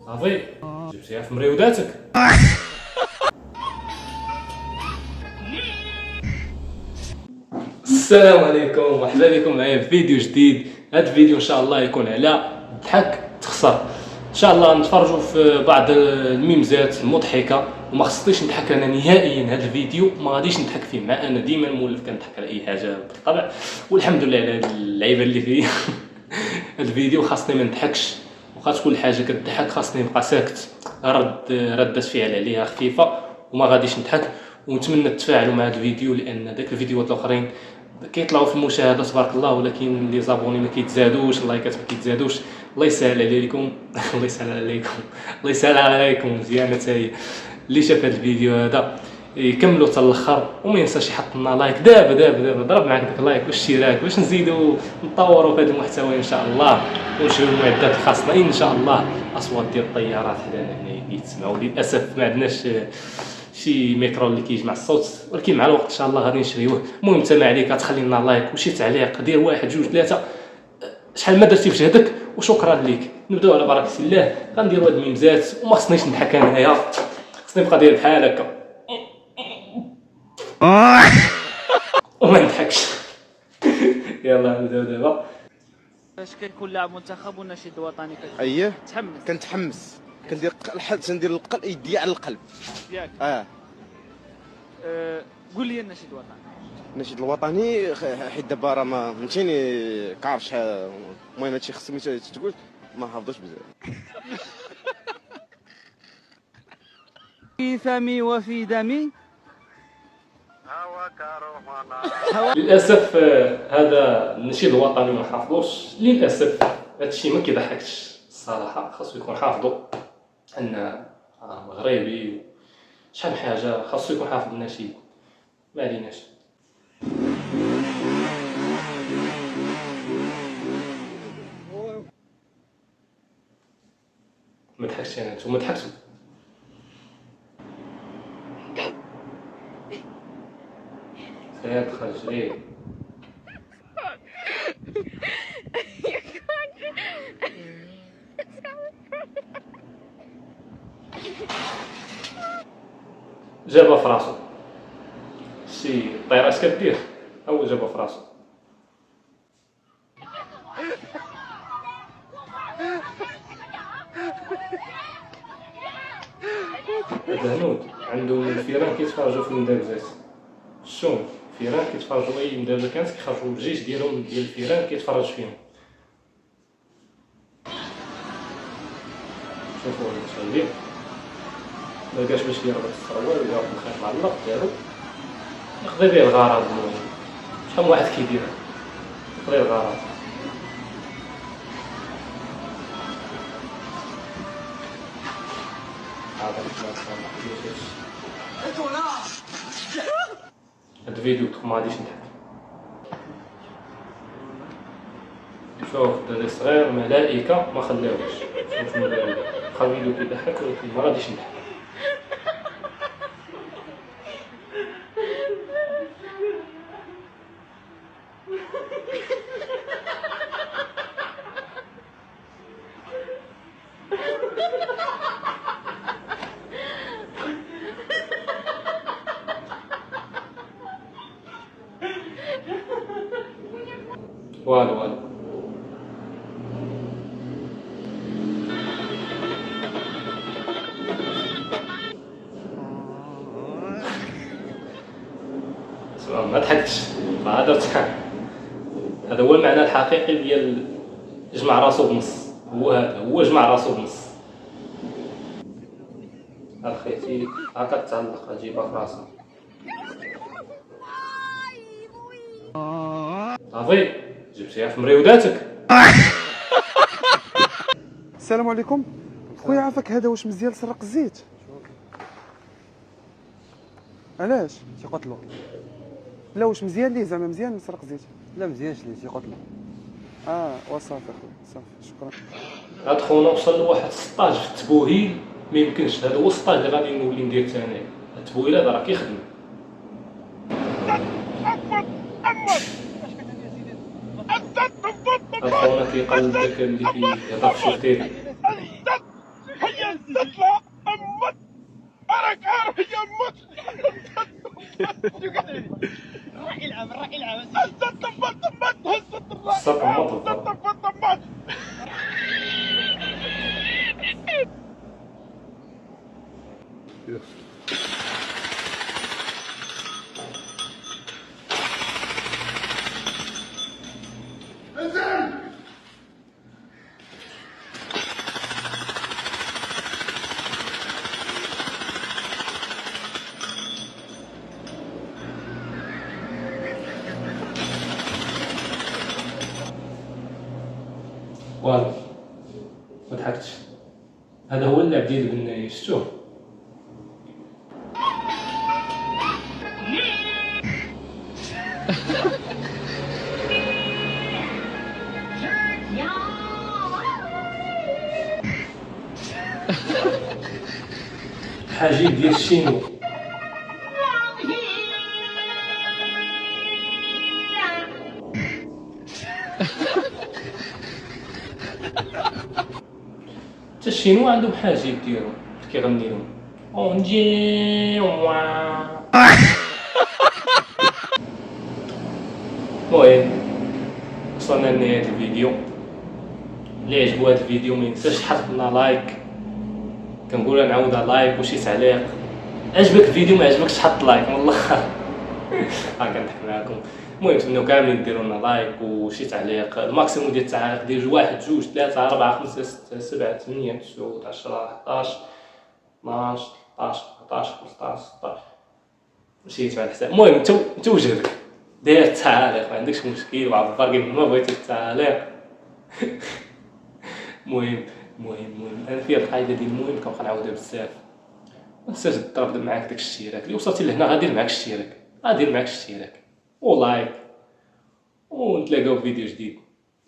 صافي جبتيها في مريوداتك. السلام عليكم، مرحبا بكم معايا في فيديو جديد. هذا الفيديو ان شاء الله يكون على ضحك تخسر. ان شاء الله نتفرجوا في بعض الميمزات المضحكه، وما خصنيش نضحك انا نهائيا. هذا الفيديو ما غاديش نضحك فيه، مع انا ديما مولف كنضحك على اي حاجه بالطبع، والحمد لله على اللعيبه اللي فيه. هذا الفيديو خاصني ما نضحكش، وخاص كل حاجه كتضحك خاصني نبقى ساكت، ردة فعل عليها خفيفه وما غاديش نضحك. ونتمنى تتفاعلوا مع هذا الفيديو، لان داك الفيديوهات الاخرين كيطلعوا في المشاهده تبارك الله، ولكن لي زابوني ما كيتزادوش، اللايكات ما كيتزادوش. الله يسهل عليكم. الله يسهل عليكم. الله يسهل عليكم مزيانه هي اللي شاف هذا الفيديو هذا يكملوا حتى الاخر، وما ينساش يحط لنا لايك. دابا ضرب معاك داك اللايك والاشتراك باش نزيدوا نطوروا في هذا المحتوى ان شاء الله، ونشريو المعدات الخاصه ان شاء الله. اصوات ديال الطيارات حدانا هنا كيتسمعوا، للاسف ما عندناش شي ميكرو اللي كيجمع الصوت، ولكن مع الوقت ان شاء الله غادي نشريوه. المهم انت ما عليك تخلي لنا لايك وشي تعليق، دير 1 2 3 شحال ما درتي في جهدك، وشكرا ليك. نبداو على بركه الله. غنديروا هاد الميمزات وما خصنيش نضحك انايا، خصني نبقى داير بحال هكا وما نضحكش. يلا نبداو دابا. فاش كيكون لاعب منتخب والنشيد الوطني اييه كتحمس كنتحمس، تندير القلب يدي على القلب ياك. قول لي النشيد الوطني. النشيد الوطني حيت دابا راه ما فهمتيني كعرفش. المهم هادشي خصني تقول ما حافظوش بزاف. في فمي وفي دمي للاسف هذا النشيد الوطني ما حافظوش للاسف. هذا الشيء ما كيضحكش الصراحه، خاصو يكون حافظو ان مغربي شحال من حاجه، خاصو يكون حافظ النشيد. ما عليناش. ما ضحكتش انا، نتوما ضحكتوا. خرج ليه. جابها في راسو، شي طيرة اش كدير، هو جابها في راسو. هذا هنود عندهم الفيران كيتفرجوا في المدابزات. الشوم فيران كيتفرجوا، اي مدابزه كانت كيخرجوا الجيش ديالهم ديال الفيران كيتفرج فيهم. شوفوا المتفرجين ما لقاش باش يربط السروال ولا ياخذ الخيط معلق ديالو يقضي به الغرض. المهم شحال من واحد كيدير يقضي الغرض. هاد الفيديو ما غاديش نضحك. شوف الدراري الصغير ملائكه ما خلاوش. شوف واخا الفيديو كيضحك ولكن ما غاديش نضحك. والو ما ضحكتش، ما هذا ضحك. هذا هو المعنى الحقيقي ديال جمع راسو بنص. هو جمع راسو بنص. اخيتي هاكا تعلق جيبها في راسها. صافي جبتيها في مريوداتك. السلام عليكم خويا، عافاك هذا واش مزيان سرق الزيت؟ علاش تيقتلو؟ لا واش مزيان ليه زعما مزيان يسرق الزيت؟ لا مزيانش ليه تيقتلو. وصافي خويا صافي شكرا. هاد خونا وصل لواحد 16 في التبوهيل، ما يمكنش. هذا هو 16 اللي غادي نولي ندير حتى انايا. التبوهيل هذا راه كيخدم. هاد خونا كيقلب داك اللي كيهضر في الشوتيري. والو ما ضحكتش. هذا هو اللعب ديال البنايه، شفتوه؟ حاجيب ديال الشينو. حتى الشينوا عندهم حاجيب ديالهم كيغني لهم اونجي المهم وصلنا لنهاية الفيديو. اللي عجبو هذا الفيديو ما ينساش تحط لنا لايك، كنقولها نعاودها لايك وشي تعليق. عجبك الفيديو ما عجبكش تحط لايك والله كنضحك معاكم. المهم نتمنوا كاملين ديروا لنا لايك وشي تعليق. الماكسيموم ديال التعاليق ديال 1 2 3 4 5 6 7 8 9 10 11 12 13 14 15 16 مشيت على الحساب. المهم انت وجهدك دير التعاليق، ما عندكش مشكل، وعبر كيف ما بغيتي التعاليق. المهم انا فيها القاعده ديال المهم كنبقى نعاودها بزاف. ما تنساش تضرب معاك داك الاشتراك. اللي وصلتي لهنا غادير معاك الاشتراك ولايك، ونتلاقاو في فيديو جديد.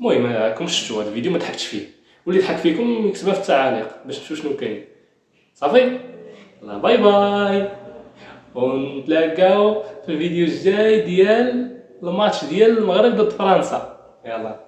المهم راكم شفتوا هذا الفيديو ما ضحكتش فيه، واللي ضحك فيكم يكتبها في التعاليق باش نشوف شنو كاين. صافي يلا باي باي، ونتلاقاو في الفيديو الجاي ديال الماتش ديال المغرب ضد فرنسا. يلا.